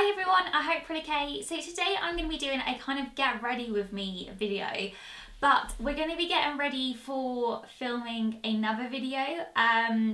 Hi everyone, I hope you're okay. So today I'm going to be doing a kind of get ready with me video, but we're going to be getting ready for filming another video.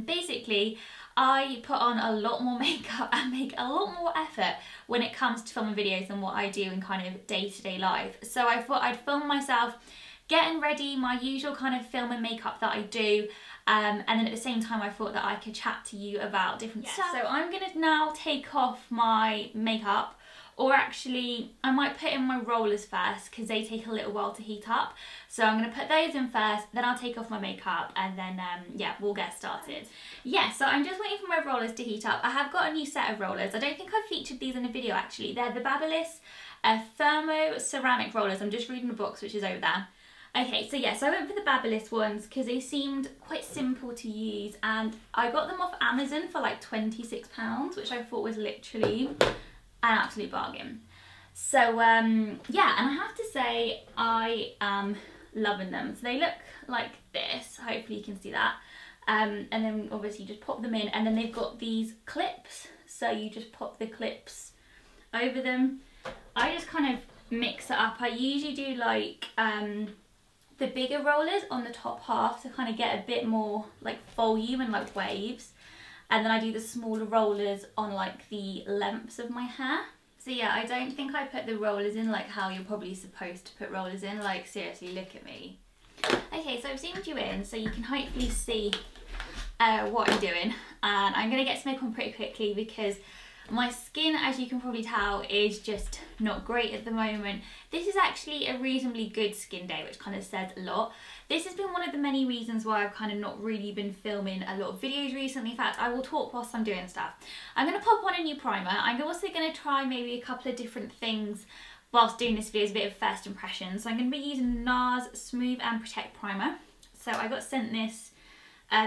Basically, I put on a lot more makeup and make a lot more effort when it comes to filming videos than what I do in kind of day-to-day life. So I thought I'd film myself getting ready, my usual kind of film and makeup that I do, and then at the same time I thought that I could chat to you about different stuff. So I'm going to now take off my makeup, or actually I might put in my rollers first because they take a little while to heat up. So I'm going to put those in first, then I'll take off my makeup, and then yeah, we'll get started. Yeah, so I'm just waiting for my rollers to heat up. I have got a new set of rollers. I don't think I've featured these in a video actually. They're the Babyliss thermo ceramic rollers. I'm just reading the box which is over there. Okay, so yeah, so I went for the Babyliss ones because they seemed quite simple to use, and I got them off Amazon for like £26, which I thought was literally an absolute bargain. So yeah, and I have to say I am loving them. So they look like this, hopefully you can see that. And then obviously you just pop them in, and then they've got these clips, so you just pop the clips over them. I just kind of mix it up. I usually do like the bigger rollers on the top half to kind of get a bit more like volume and like waves, and then I do the smaller rollers on like the lengths of my hair. So yeah, I don't think I put the rollers in like how you're probably supposed to put rollers in. Like seriously, look at me. Okay, so I've zoomed you in so you can hopefully see what I'm doing, and I'm gonna get to make on pretty quickly because my skin, as you can probably tell, is just not great at the moment. This is actually a reasonably good skin day, which kind of says a lot. This has been one of the many reasons why I've kind of not really been filming a lot of videos recently. In fact, I will talk whilst I'm doing stuff. I'm going to pop on a new primer. I'm also going to try maybe a couple of different things whilst doing this video as a bit of first impression. So I'm going to be using NARS Smooth and Protect Primer. So I got sent this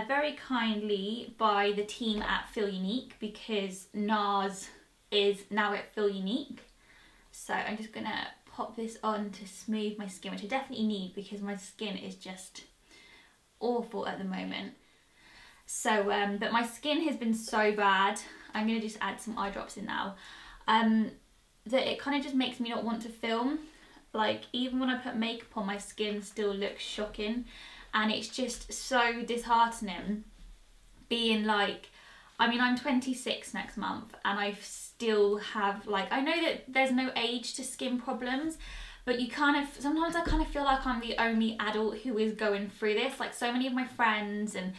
very kindly by the team at Feel Unique, because NARS is now at Feel Unique. So I'm just gonna pop this on to smooth my skin, which I definitely need because my skin is just awful at the moment. So but my skin has been so bad, I'm gonna just add some eye drops in now, that it kind of just makes me not want to film. Like even when I put makeup on, my skin still looks shocking. And it's just so disheartening being like, I mean, I'm 26 next month and I still have like, I know that there's no age to skin problems, but you kind of, sometimes I kind of feel like I'm the only adult who is going through this. Like so many of my friends and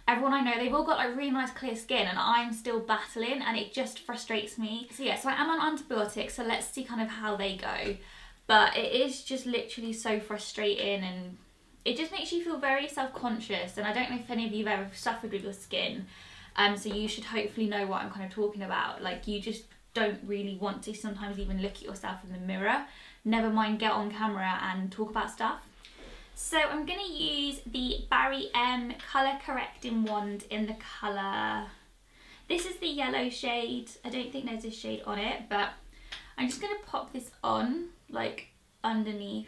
everyone I know, they've all got like really nice clear skin and I'm still battling, and it just frustrates me. So yeah, so I am on antibiotics, so let's see kind of how they go. But it is just literally so frustrating, and it just makes you feel very self-conscious, and I don't know if any of you have ever suffered with your skin, so you should hopefully know what I'm kind of talking about. Like you just don't really want to sometimes even look at yourself in the mirror, never mind get on camera and talk about stuff. So I'm going to use the Barry M Colour Correcting Wand in the colour, this is the yellow shade. I don't think there's a shade on it, but I'm just going to pop this on like underneath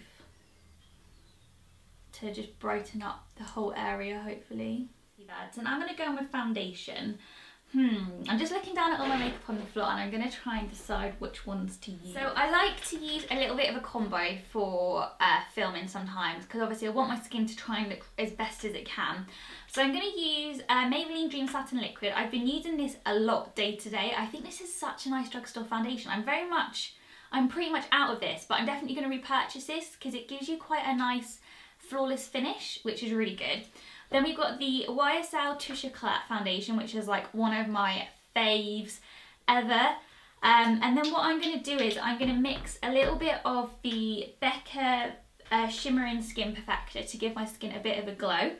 to just brighten up the whole area, hopefully. See that? And I'm going to go in with foundation. I'm just looking down at all my makeup on the floor and I'm going to try and decide which ones to use. So I like to use a little bit of a combo for filming sometimes, because obviously I want my skin to try and look as best as it can. So I'm going to use Maybelline Dream Satin Liquid. I've been using this a lot day to day. I think this is such a nice drugstore foundation. I'm pretty much out of this, but I'm definitely going to repurchase this because it gives you quite a nice flawless finish, which is really good. Then we've got the YSL Touche Éclat foundation, which is like one of my faves ever. And then what I'm going to do is I'm going to mix a little bit of the Becca Shimmering Skin Perfector to give my skin a bit of a glow.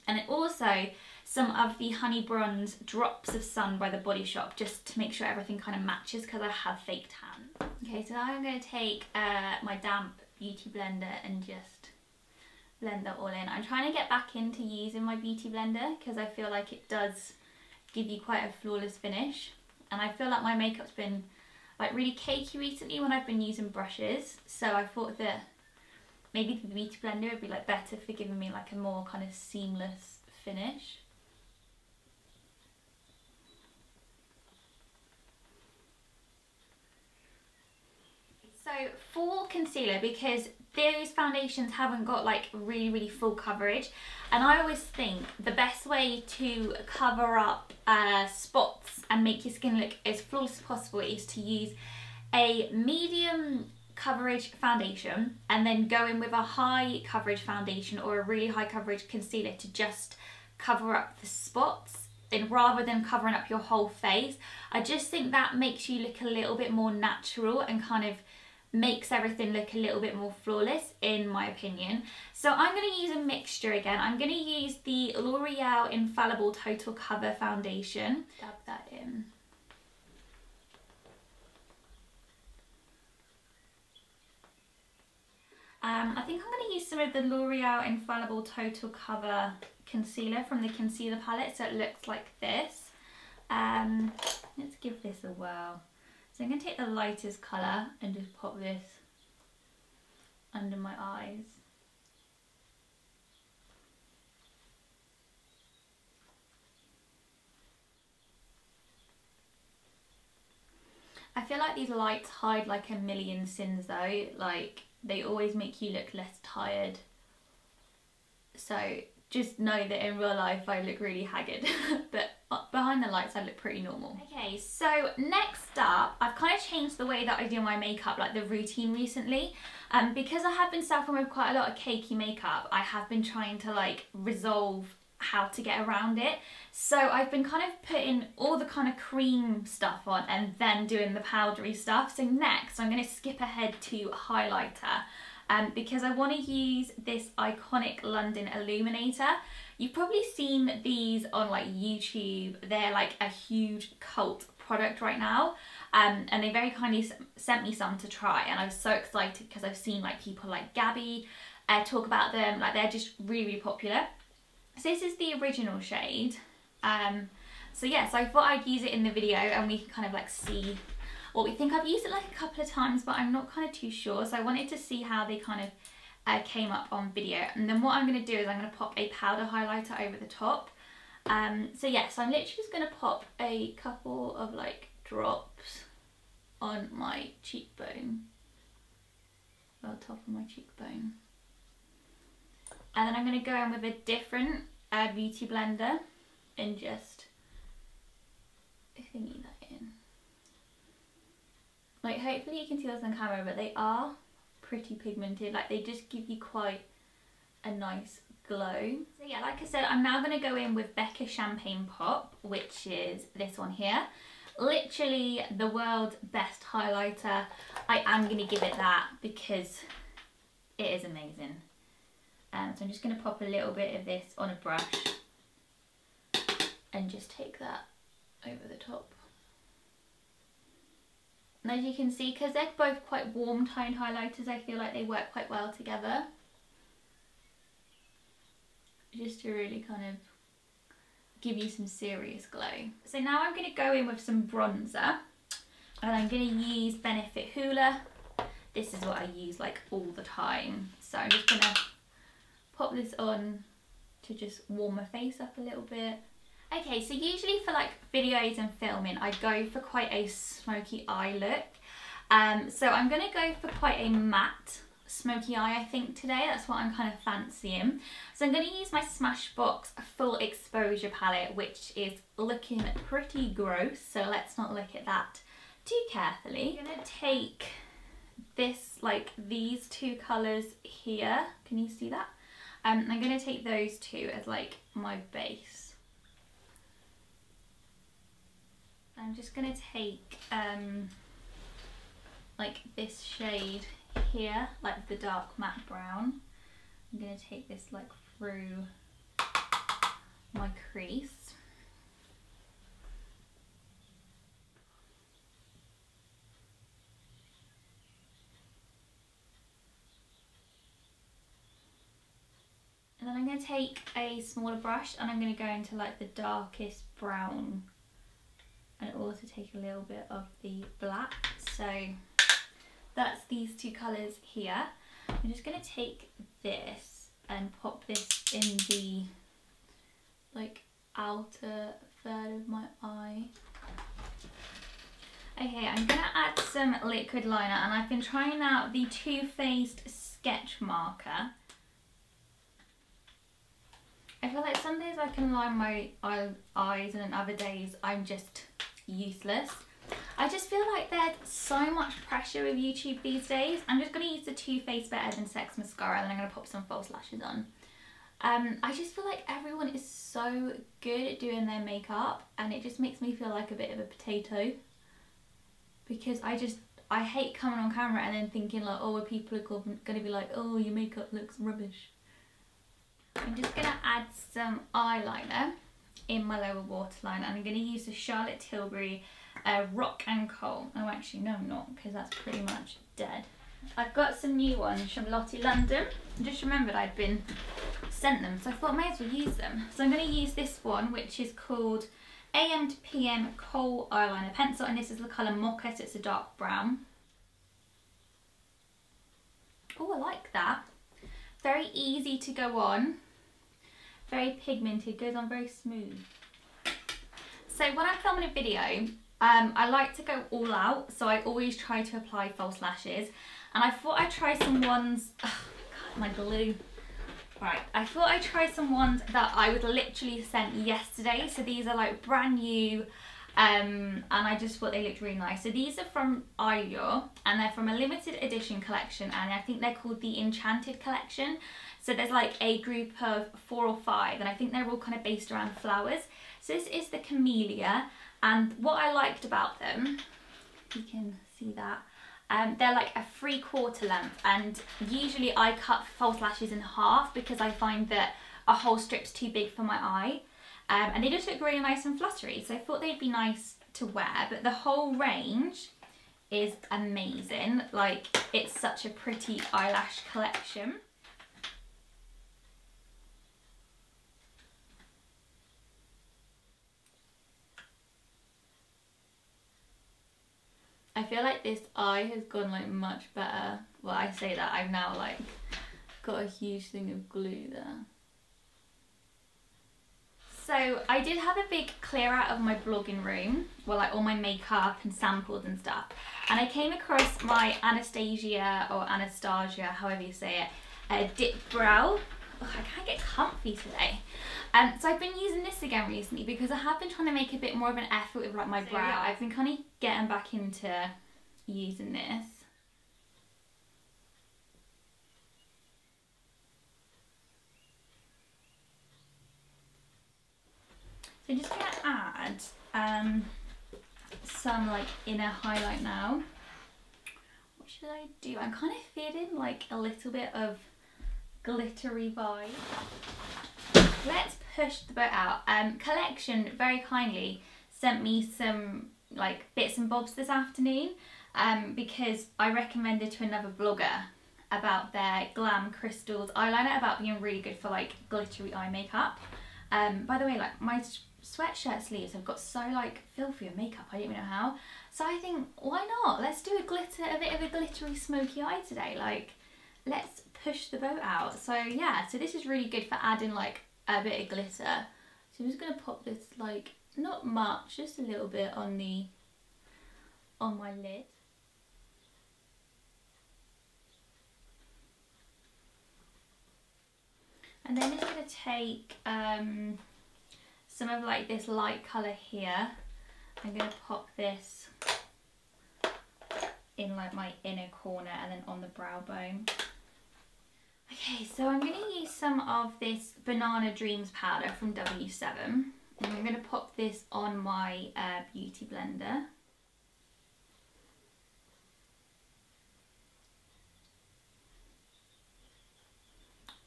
And then also some of the Honey Bronze Drops of Sun by The Body Shop, just to make sure everything kind of matches because I have fake tan. Okay, so now I'm going to take my damp beauty blender and just blend that all in. I'm trying to get back into using my beauty blender because I feel like it does give you quite a flawless finish, and I feel like my makeup's been like really cakey recently when I've been using brushes, so I thought that maybe the beauty blender would be like better for giving me like a more kind of seamless finish. for concealer, because those foundations haven't got like really full coverage, and I always think the best way to cover up spots and make your skin look as flawless as possible is to use a medium coverage foundation and then go in with a high coverage foundation or a really high coverage concealer to just cover up the spots, and rather than covering up your whole face. I just think that makes you look a little bit more natural and kind of makes everything look a little bit more flawless, in my opinion. So I'm going to use a mixture again. I'm going to use the L'Oreal Infallible Total Cover Foundation. Dab that in. I think I'm going to use some of the L'Oreal Infallible Total Cover Concealer from the concealer palette, so it looks like this. Let's give this a whirl. So I'm going to take the lightest colour and just pop this under my eyes. I feel like these lights hide like a million sins though, like they always make you look less tired. So just know that in real life I look really haggard, but behind the lights I look pretty normal. Okay, so next up, I've kind of changed the way that I do my makeup, like the routine recently. Because I have been suffering with quite a lot of cakey makeup, I have been trying to like resolve how to get around it. So I've been kind of putting all the kind of cream stuff on and then doing the powdery stuff. So next I'm going to skip ahead to highlighter. Because I want to use this iconic London illuminator. You've probably seen these on like YouTube. They're like a huge cult product right now, and they very kindly sent me some to try, and I was so excited because I've seen like people like Gabby talk about them. Like they're just really popular. So this is the original shade. So yeah, so I thought I'd use it in the video and we can kind of like see what we think. I've used it like a couple of times, but I'm not kind of too sure. So I wanted to see how they kind of came up on video. And then what I'm going to do is I'm going to pop a powder highlighter over the top. So yeah, so I'm literally just going to pop a couple of like drops on my cheekbone, on top of my cheekbone. And then I'm going to go in with a different beauty blender and just thingy that in. Like hopefully you can see those on camera, but they are pretty pigmented. Like they just give you quite a nice glow. So yeah, like I said, I'm now going to go in with Becca Champagne Pop, which is this one here. Literally the world's best highlighter. I am going to give it that because it is amazing. So I'm just going to pop a little bit of this on a brush and just take that over the top. And as you can see, because they're both quite warm toned highlighters, I feel like they work quite well together. Just to really kind of give you some serious glow. So now I'm going to go in with some bronzer. And I'm going to use Benefit Hoola. This is what I use like all the time. So I'm just going to pop this on to just warm my face up a little bit. Okay, so usually for like videos and filming, I go for quite a smoky eye look. So I'm going to go for quite a matte smoky eye, I think, today. That's what I'm kind of fancying. So I'm going to use my Smashbox Full Exposure palette, which is looking pretty gross. So let's not look at that too carefully. I'm going to take this, like these two colours here. Can you see that? I'm going to take those two as like my base. I'm just going to take like this shade here, like the dark matte brown. I'm going to take this like through my crease. And then I'm going to take a smaller brush and I'm going to go into like the darkest brown and also take a little bit of the black. So that's these two colours here. I'm just going to take this and pop this in the like outer third of my eye. Okay, I'm going to add some liquid liner, and I've been trying out the Too Faced sketch marker. I feel like some days I can line my eyes and then other days I'm just useless. I just feel like there's so much pressure with YouTube these days. I'm just going to use the Too Faced Better Than Sex mascara, and then I'm going to pop some false lashes on. I just feel like everyone is so good at doing their makeup, and it just makes me feel like a bit of a potato, because I hate coming on camera and then thinking like, oh, people are going to be like, oh, your makeup looks rubbish. I'm just going to add some eyeliner in my lower waterline, and I'm going to use the Charlotte Tilbury Rock and Coal. Oh, actually, no, I'm not, because that's pretty much dead. I've got some new ones from Lottie London. I just remembered I'd been sent them, so I thought I may as well use them. So I'm going to use this one, which is called AM to PM Coal Eyeliner Pencil, and this is the colour Mocha, so it's a dark brown. Oh, I like that. Very easy to go on. Very pigmented, goes on very smooth. So when I'm filming a video, I like to go all out, so I always try to apply false lashes. And I thought I'd try some ones, oh God, my glue. Right, I thought I'd try some ones that I was literally sent yesterday. So these are like brand new, and I just thought they looked really nice. So these are from Allure, and they're from a limited edition collection, and I think they're called the Enchanted collection. So there's like a group of 4 or 5, and I think they're all kind of based around flowers. So this is the Camellia, and what I liked about them, you can see that, they're like a 3/4 length, and usually I cut false lashes in half because I find that a whole strip's too big for my eye, and they just look really nice and fluttery, so I thought they'd be nice to wear. But the whole range is amazing. Like, it's such a pretty eyelash collection. I feel like this eye has gone like much better. Well, I say that, I've now like got a huge thing of glue there. So I did have a big clear out of my blogging room, well, like all my makeup and samples and stuff, and I came across my Anastasia, or Anastasia, however you say it, Dip Brow. Ugh, I can't get comfy today. So I've been using this again recently because I have been trying to make a bit more of an effort with like my brow. Yeah, I've been kind of getting back into using this. So I'm just going to add some like inner highlight now. What should I do? I'm kind of feeling like a little bit of glittery vibe. Let's push the boat out. Collection very kindly sent me some like bits and bobs this afternoon, because I recommended to another blogger about their Glam Crystals eyeliner, about being really good for like glittery eye makeup. By the way, like my sweatshirt sleeves have got so like filthy of makeup, I don't even know how. So I think, why not? Let's do a bit of a glittery smoky eye today. Like, let's push the boat out. So yeah, so this is really good for adding like a bit of glitter. So I'm just going to pop this, like, not much, just a little bit on my lid. And then just going to take some of like this light colour here. I'm going to pop this in like my inner corner and then on the brow bone. Okay, so I'm going to use some of this Banana Dreams powder from W7, and I'm going to pop this on my beauty blender.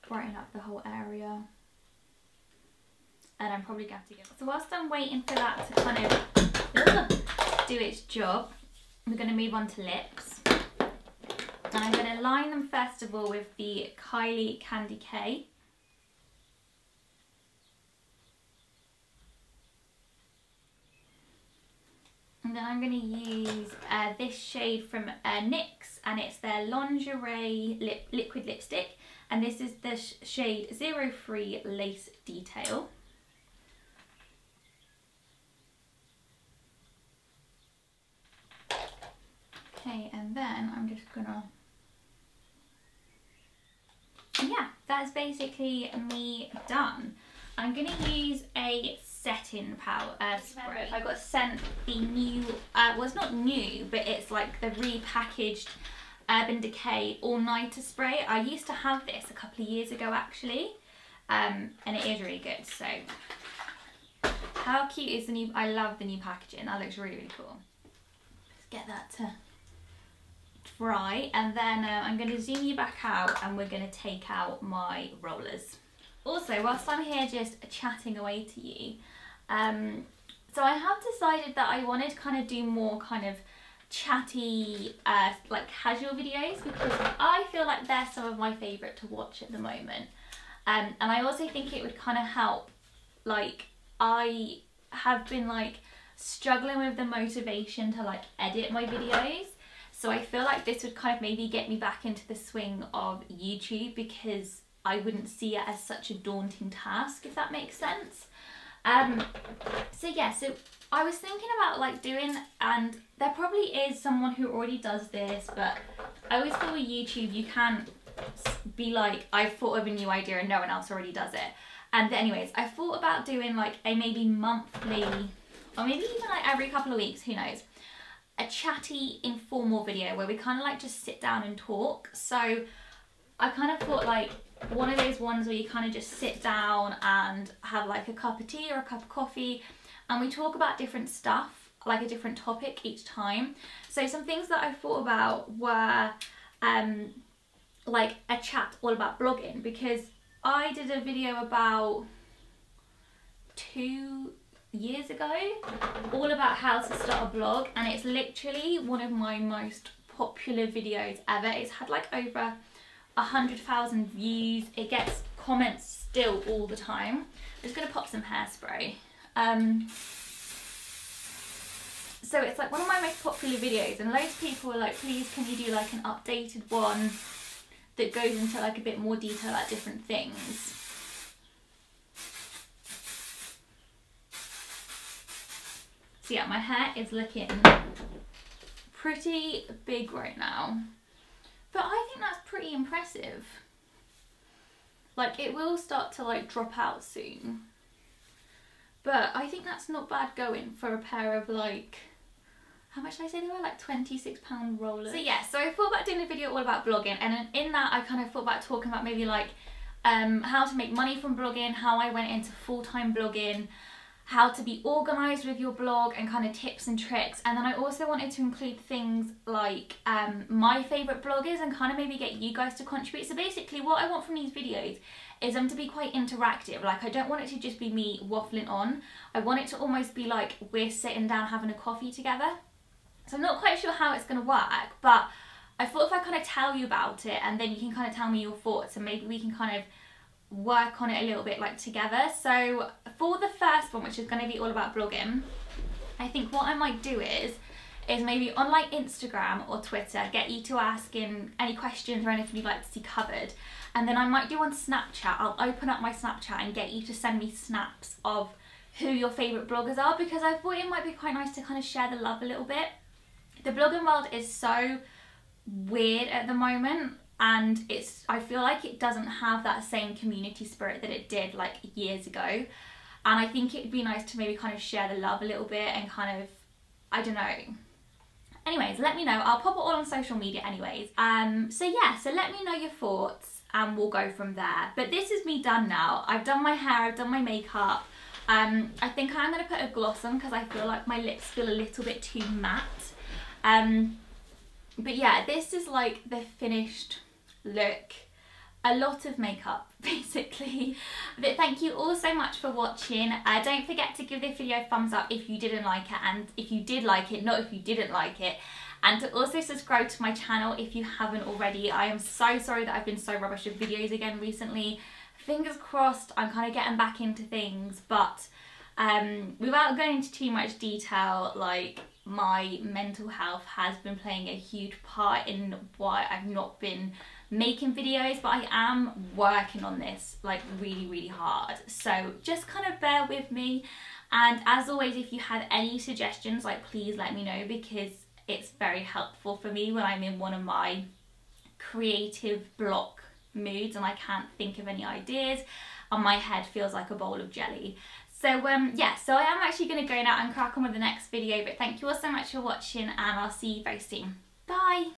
Brighten up the whole area. And I'm probably going to have to get... So whilst I'm waiting for that to kind of do its job, we're going to move on to lips. And I'm going to line them first of all with the Kylie Candy K. And then I'm going to use this shade from NYX, and it's their Lingerie Liquid Lipstick. And this is the shade 03 Lace Detail. Okay, and then I'm just gonna, yeah, that's basically me done. I'm gonna use a setting powder spray. I got sent the new, well it's not new, but it's like the repackaged Urban Decay All-Nighter Spray. I used to have this a couple of years ago actually, and it is really good. So how cute is the new, I love the new packaging, that looks really, really cool. Let's get that to dry, and then I'm going to zoom you back out and we're going to take out my rollers. Also, whilst I'm here just chatting away to you, so I have decided that I wanted to kind of do more kind of chatty, like casual videos, because I feel like they're some of my favourite to watch at the moment. And I also think it would kind of help, like, I have been like struggling with the motivation to like edit my videos. So I feel like this would kind of maybe get me back into the swing of YouTube, because I wouldn't see it as such a daunting task, if that makes sense. So yeah, so I was thinking about like doing, and there probably is someone who already does this, but I always feel with YouTube you can't be like, I've thought of a new idea and no one else already does it. And anyways, I thought about doing like a maybe monthly, or maybe even like every couple of weeks, who knows, a chatty informal video where we kind of like just sit down and talk. So I kind of thought like one of those ones where you kind of just sit down and have like a cup of tea or a cup of coffee, and we talk about different stuff, like a different topic each time. So some things that I thought about were like a chat all about blogging, because I did a video about 2 years ago all about how to start a blog, and it's literally one of my most popular videos ever. It's had like over 100,000 views. It gets comments still all the time. I'm just gonna pop some hairspray. So it's like one of my most popular videos, and loads of people were like, please can you do like an updated one that goes into like a bit more detail about different things. So yeah, my hair is looking pretty big right now, but I think that's pretty impressive. Like it will start to like drop out soon, but I think that's not bad going for a pair of like, how much did I say they were? Like £26 rollers. So yeah, so I thought about doing a video all about blogging, and in that I kind of thought about talking about maybe like how to make money from blogging, how I went into full-time blogging, how to be organised with your blog, and kind of tips and tricks. And then I also wanted to include things like my favourite bloggers, and kind of maybe get you guys to contribute. So basically what I want from these videos is them to be quite interactive. Like I don't want it to just be me waffling on. I want it to almost be like we're sitting down having a coffee together. So I'm not quite sure how it's going to work, but I thought if I kind of tell you about it, and then you can kind of tell me your thoughts, and maybe we can kind of work on it a little bit like together. So for the first one, which is going to be all about blogging, I think what I might do is maybe on like Instagram or Twitter, get you to ask in any questions or anything you'd like to see covered. And then I might do on Snapchat, I'll open up my Snapchat and get you to send me snaps of who your favourite bloggers are, because I thought it might be quite nice to kind of share the love a little bit. The blogging world is so weird at the moment, and I feel like it doesn't have that same community spirit that it did like years ago. And I think it'd be nice to maybe kind of share the love a little bit and kind of, I don't know. Anyways, let me know. I'll pop it all on social media anyways. So yeah, so let me know your thoughts and we'll go from there. But this is me done now. I've done my hair, I've done my makeup. I think I'm going to put a gloss on because I feel like my lips feel a little bit too matte. But yeah, this is like the finished look. A lot of makeup basically, but thank you all so much for watching. Don't forget to give this video a thumbs up if you didn't like it, and if you did like it, not if you didn't like it, and to also subscribe to my channel if you haven't already. I am so sorry that I've been so rubbish with videos again recently. Fingers crossed I'm kind of getting back into things, but without going into too much detail, like my mental health has been playing a huge part in why I've not been making videos, but I am working on this like really hard, so just kind of bear with me. And as always, if you have any suggestions, like please let me know, because it's very helpful for me when I'm in one of my creative block moods and I can't think of any ideas and my head feels like a bowl of jelly. So yeah, so I am actually going to go now and crack on with the next video, but thank you all so much for watching and I'll see you very soon. Bye!